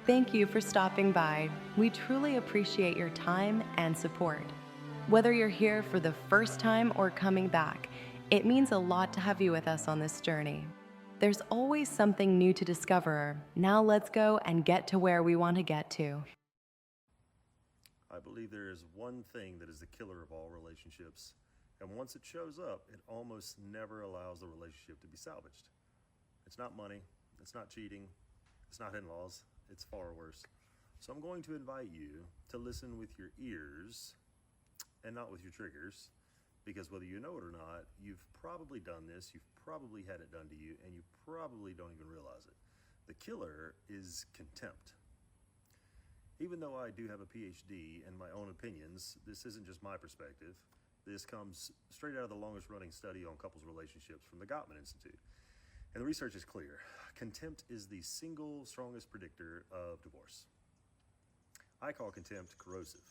Thank you for stopping by. We truly appreciate your time and support. Whether you're here for the first time or coming back, it means a lot to have you with us on this journey. There's always something new to discover. Now let's go and get to where we want to get to. I believe there is one thing that is the killer of all relationships, and once it shows up, it almost never allows the relationship to be salvaged. It's not money, it's not cheating, it's not in-laws, it's far worse. So I'm going to invite you to listen with your ears and not with your triggers, because whether you know it or not, you've probably done this, you've probably had it done to you, and you probably don't even realize it. The killer is contempt. Even though I do have a PhD and my own opinions, this isn't just my perspective. This comes straight out of the longest running study on couples relationships from the Gottman Institute. And the research is clear. Contempt is the single strongest predictor of divorce. I call contempt corrosive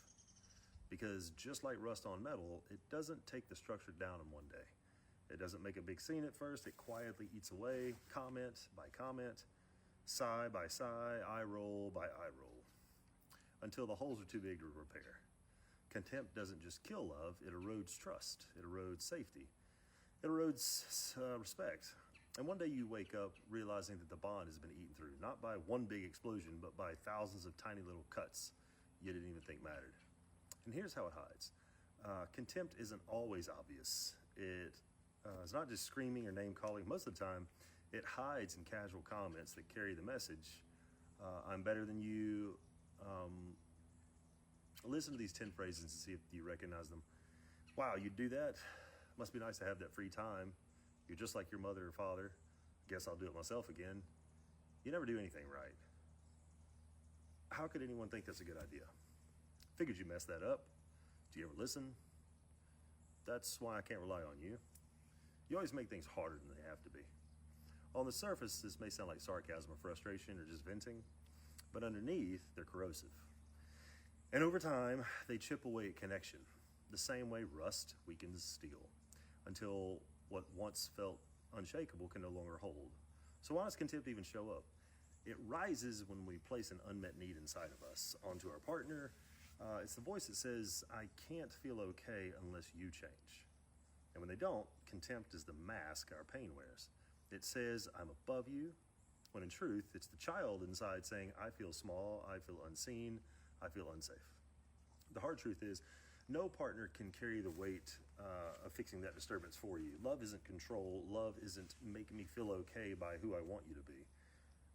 because just like rust on metal, it doesn't take the structure down in one day. It doesn't make a big scene at first. It quietly eats away, comment by comment, sigh by sigh, eye roll by eye roll, until the holes are too big to repair. Contempt doesn't just kill love, it erodes trust, it erodes safety, it erodes respect. And one day you wake up realizing that the bond has been eaten through, not by one big explosion, but by thousands of tiny little cuts you didn't even think mattered. And here's how it hides. Contempt isn't always obvious. It is not just screaming or name calling. Most of the time, it hides in casual comments that carry the message, I'm better than you. Listen to these 10 phrases and see if you recognize them. Wow, you'd do that? Must be nice to have that free time. You're just like your mother or father. Guess I'll do it myself again. You never do anything right. How could anyone think that's a good idea? Figured you messed that up. Do you ever listen? That's why I can't rely on you. You always make things harder than they have to be. On the surface, this may sound like sarcasm or frustration or just venting, but underneath, they're corrosive. And over time, they chip away at connection, the same way rust weakens steel, until what once felt unshakable can no longer hold. So why does contempt even show up? It rises when we place an unmet need inside of us onto our partner. It's the voice that says, I can't feel okay unless you change. And when they don't, contempt is the mask our pain wears. It says, I'm above you, when in truth, it's the child inside saying, I feel small, I feel unseen, I feel unsafe. The hard truth is, no partner can carry the weight of fixing that disturbance for you. Love isn't control. Love isn't making me feel okay by who I want you to be.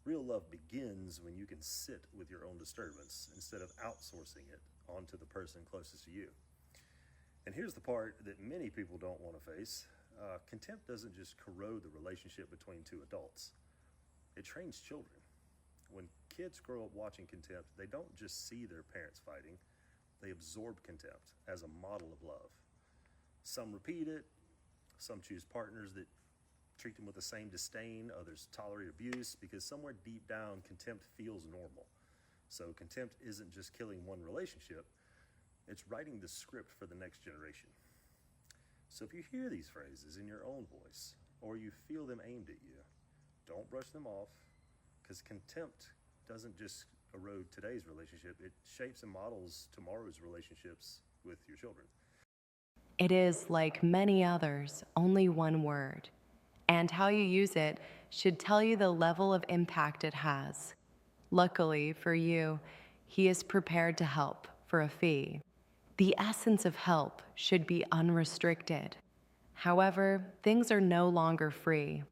Real love begins when you can sit with your own disturbance instead of outsourcing it onto the person closest to you. And here's the part that many people don't want to face. Contempt doesn't just corrode the relationship between two adults. It trains children. When kids grow up watching contempt, they don't just see their parents fighting, they absorb contempt as a model of love. Some repeat it, some choose partners that treat them with the same disdain, others tolerate abuse, because somewhere deep down, contempt feels normal. So contempt isn't just killing one relationship, it's writing the script for the next generation. So if you hear these phrases in your own voice, or you feel them aimed at you, don't brush them off, because contempt doesn't just erode today's relationship, it shapes and models tomorrow's relationships with your children. It is, like many others, only one word, and how you use it should tell you the level of impact it has. Luckily for you, he is prepared to help for a fee. The essence of help should be unrestricted. However, things are no longer free.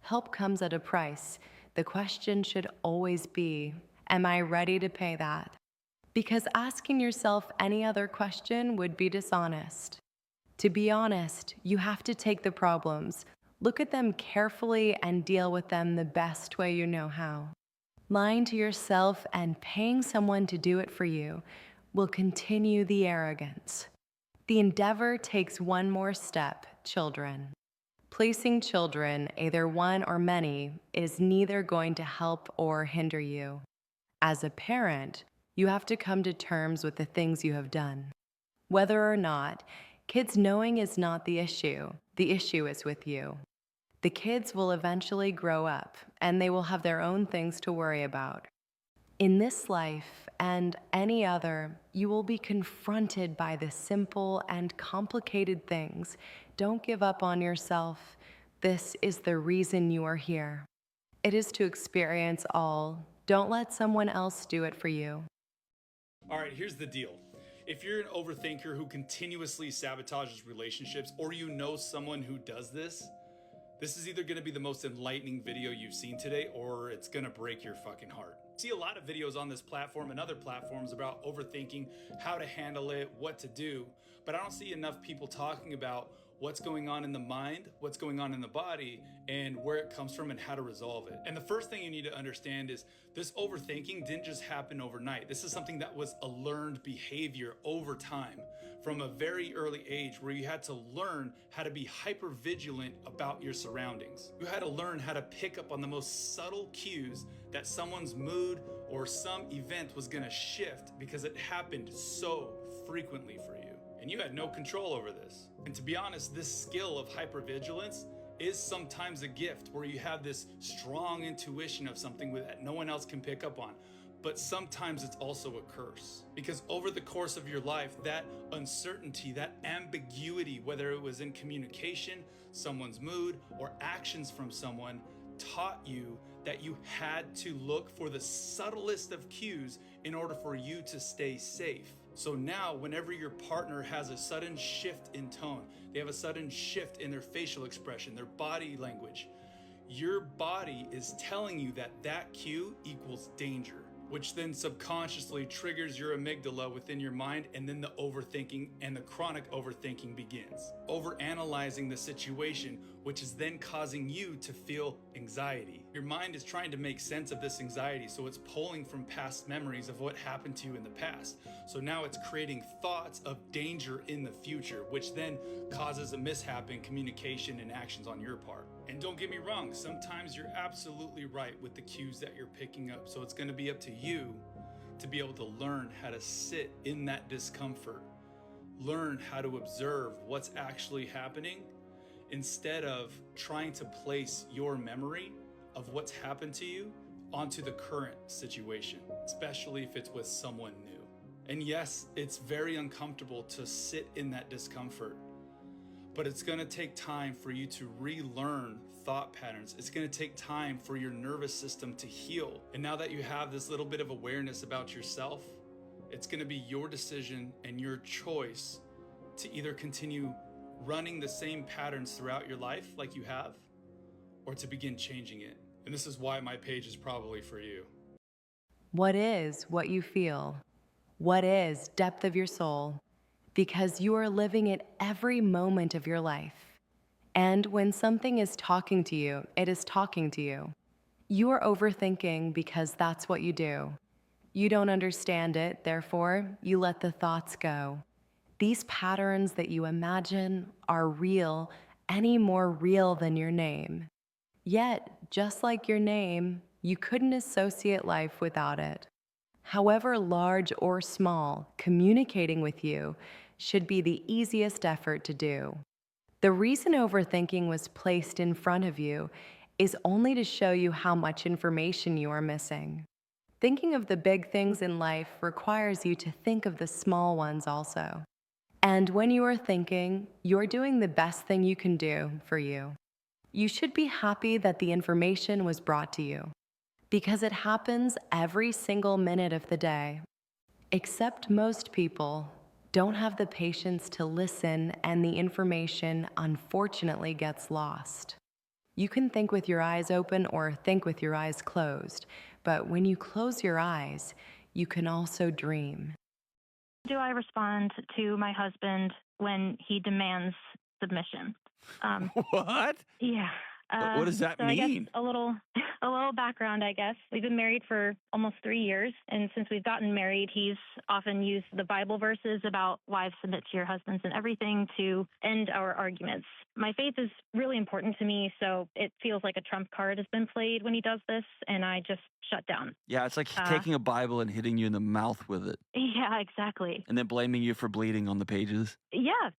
Help comes at a price. The question should always be, am I ready to pay that? Because asking yourself any other question would be dishonest. To be honest, you have to take the problems, look at them carefully, and deal with them the best way you know how. Lying to yourself and paying someone to do it for you will continue the arrogance. The endeavor takes one more step, children. Placing children, either one or many, is neither going to help or hinder you. As a parent, you have to come to terms with the things you have done. Whether or not, kids knowing is not the issue is with you. The kids will eventually grow up, and they will have their own things to worry about. In this life and any other, you will be confronted by the simple and complicated things. Don't give up on yourself. This is the reason you are here. It is to experience all. Don't let someone else do it for you. All right, here's the deal. If you're an overthinker who continuously sabotages relationships, or you know someone who does this is either gonna be the most enlightening video you've seen today, or it's gonna break your fucking heart. I see a lot of videos on this platform and other platforms about overthinking, how to handle it, what to do, but I don't see enough people talking about what's going on in the mind, what's going on in the body, and where it comes from and how to resolve it. And the first thing you need to understand is this overthinking didn't just happen overnight. This is something that was a learned behavior over time from a very early age, where you had to learn how to be hyper vigilant about your surroundings. You had to learn how to pick up on the most subtle cues that someone's mood or some event was gonna shift because it happened so frequently for you. And you had no control over this. And to be honest, this skill of hypervigilance is sometimes a gift, where you have this strong intuition of something that no one else can pick up on. But sometimes it's also a curse, because over the course of your life, that uncertainty, that ambiguity, whether it was in communication, someone's mood, or actions from someone, taught you that you had to look for the subtlest of cues in order for you to stay safe. So now, whenever your partner has a sudden shift in tone, they have a sudden shift in their facial expression, their body language, your body is telling you that that cue equals danger, which then subconsciously triggers your amygdala within your mind, and then the overthinking and the chronic overthinking begins. Overanalyzing the situation, which is then causing you to feel anxiety. Your mind is trying to make sense of this anxiety, so it's pulling from past memories of what happened to you in the past. So now it's creating thoughts of danger in the future, which then causes a mishap in communication and actions on your part. And don't get me wrong, sometimes you're absolutely right with the cues that you're picking up. So it's gonna be up to you to be able to learn how to sit in that discomfort, learn how to observe what's actually happening, instead of trying to place your memory of what's happened to you onto the current situation, especially if it's with someone new. And yes, it's very uncomfortable to sit in that discomfort, but it's gonna take time for you to relearn thought patterns. It's gonna take time for your nervous system to heal. And now that you have this little bit of awareness about yourself, it's gonna be your decision and your choice to either continue running the same patterns throughout your life like you have, or to begin changing it. And this is why my page is probably for you. What is what you feel? What is depth of your soul? Because you are living it every moment of your life. And when something is talking to you, it is talking to you. You are overthinking because that's what you do. You don't understand it, therefore, you let the thoughts go. These patterns that you imagine are real, any more real than your name. Yet, just like your name, you couldn't associate life without it. However large or small, communicating with you should be the easiest effort to do. The reason overthinking was placed in front of you is only to show you how much information you are missing. Thinking of the big things in life requires you to think of the small ones also. And when you are thinking, you're doing the best thing you can do for you. You should be happy that the information was brought to you, because it happens every single minute of the day. Except most people don't have the patience to listen, and the information unfortunately gets lost. You can think with your eyes open or think with your eyes closed, but when you close your eyes, you can also dream. Do I respond to my husband when he demands submission? What? Yeah. What does that so I guess mean? a little background, I guess. We've been married for almost 3 years, and since we've gotten married, he's often used the Bible verses about wives submit to your husbands and everything to end our arguments. My faith is really important to me, so it feels like a trump card has been played when he does this, and I just shut down. Yeah, it's like taking a Bible and hitting you in the mouth with it, Yeah, exactly. and then blaming you for bleeding on the pages. Yeah,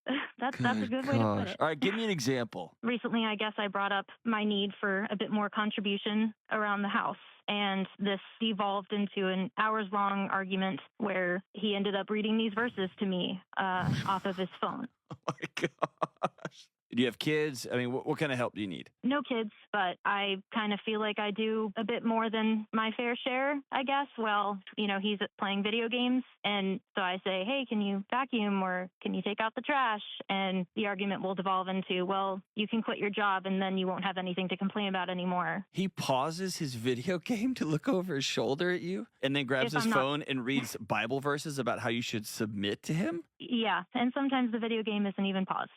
That's a good way to put it. All right, give me an example. Recently, I guess I brought up my need for a bit more contribution around the house. And this devolved into an hours-long argument where he ended up reading these verses to me off of his phone. Oh my gosh. Do you have kids? I mean, what kind of help do you need? No kids, but I kind of feel like I do a bit more than my fair share, I guess. Well, he's playing video games. And so I say, hey, can you vacuum or can you take out the trash? And the argument will devolve into, well, you can quit your job and then you won't have anything to complain about anymore. He pauses his video game to look over his shoulder at you and then grabs his phone and reads Bible verses about how you should submit to him? Yeah, and sometimes the video game isn't even paused.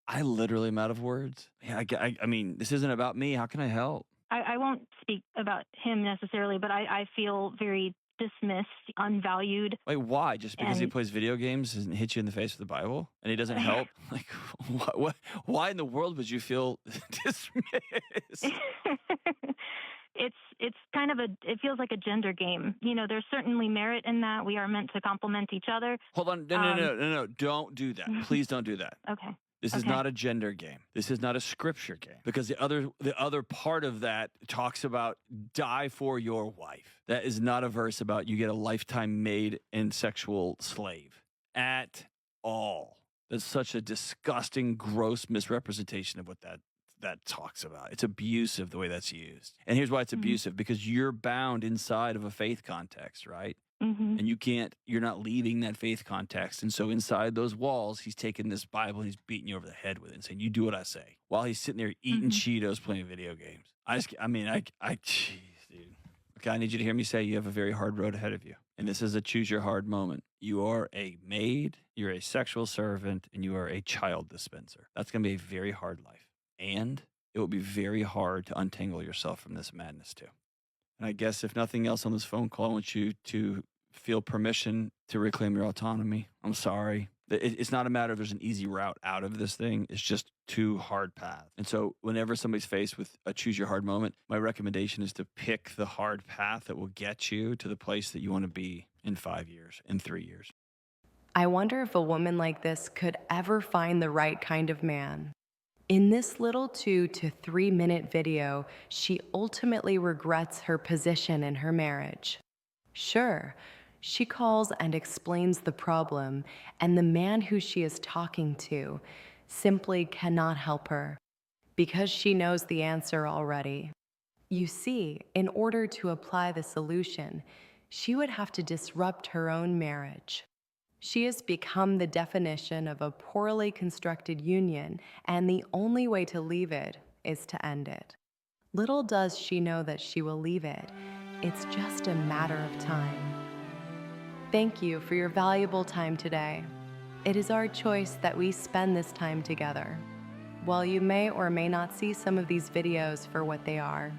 I literally am out of words. Yeah, I mean, this isn't about me. How can I help? I won't speak about him necessarily, but I feel very dismissed, unvalued. Wait, why? Just because he plays video games and hits you in the face with the Bible and he doesn't help? Like, why in the world would you feel dismissed? It's kind of it feels like a gender game. There's certainly merit in that. We are meant to complement each other. Hold on. No. Don't do that. Please don't do that. Okay. This is not a gender game. This is not a scripture game. Because the other part of that talks about die for your wife. That is not a verse about you get a lifetime maid and sexual slave at all. That's such a disgusting, gross misrepresentation of what that talks about. It's abusive the way that's used. And here's why it's abusive, because you're bound inside of a faith context, right? Mm-hmm. And you're not leaving that faith context. And so inside those walls, he's taking this Bible and he's beating you over the head with it and saying, you do what I say. While he's sitting there eating Cheetos, playing video games. Jeez, dude. Okay, I need you to hear me say you have a very hard road ahead of you. And this is a choose your hard moment. You are a maid, you're a sexual servant, and you are a child dispenser. That's going to be a very hard life. And it will be very hard to untangle yourself from this madness too. And I guess if nothing else on this phone call, I want you to feel permission to reclaim your autonomy. I'm sorry. It's not a matter of there's an easy route out of this thing. It's just too hard path. And so whenever somebody's faced with a choose your hard moment, my recommendation is to pick the hard path that will get you to the place that you want to be in 5 years, in 3 years. I wonder if a woman like this could ever find the right kind of man. In this little 2 to 3 minute video, she ultimately regrets her position in her marriage. Sure, she calls and explains the problem, and the man who she is talking to simply cannot help her because she knows the answer already. You see, in order to apply the solution, she would have to disrupt her own marriage. She has become the definition of a poorly constructed union, and the only way to leave it is to end it. Little does she know that she will leave it. It's just a matter of time. Thank you for your valuable time today. It is our choice that we spend this time together. While you may or may not see some of these videos for what they are,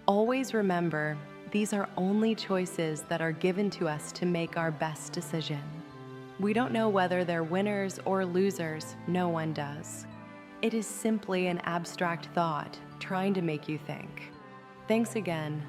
always remember these are only choices that are given to us to make our best decision. We don't know whether they're winners or losers. No one does. It is simply an abstract thought trying to make you think. Thanks again.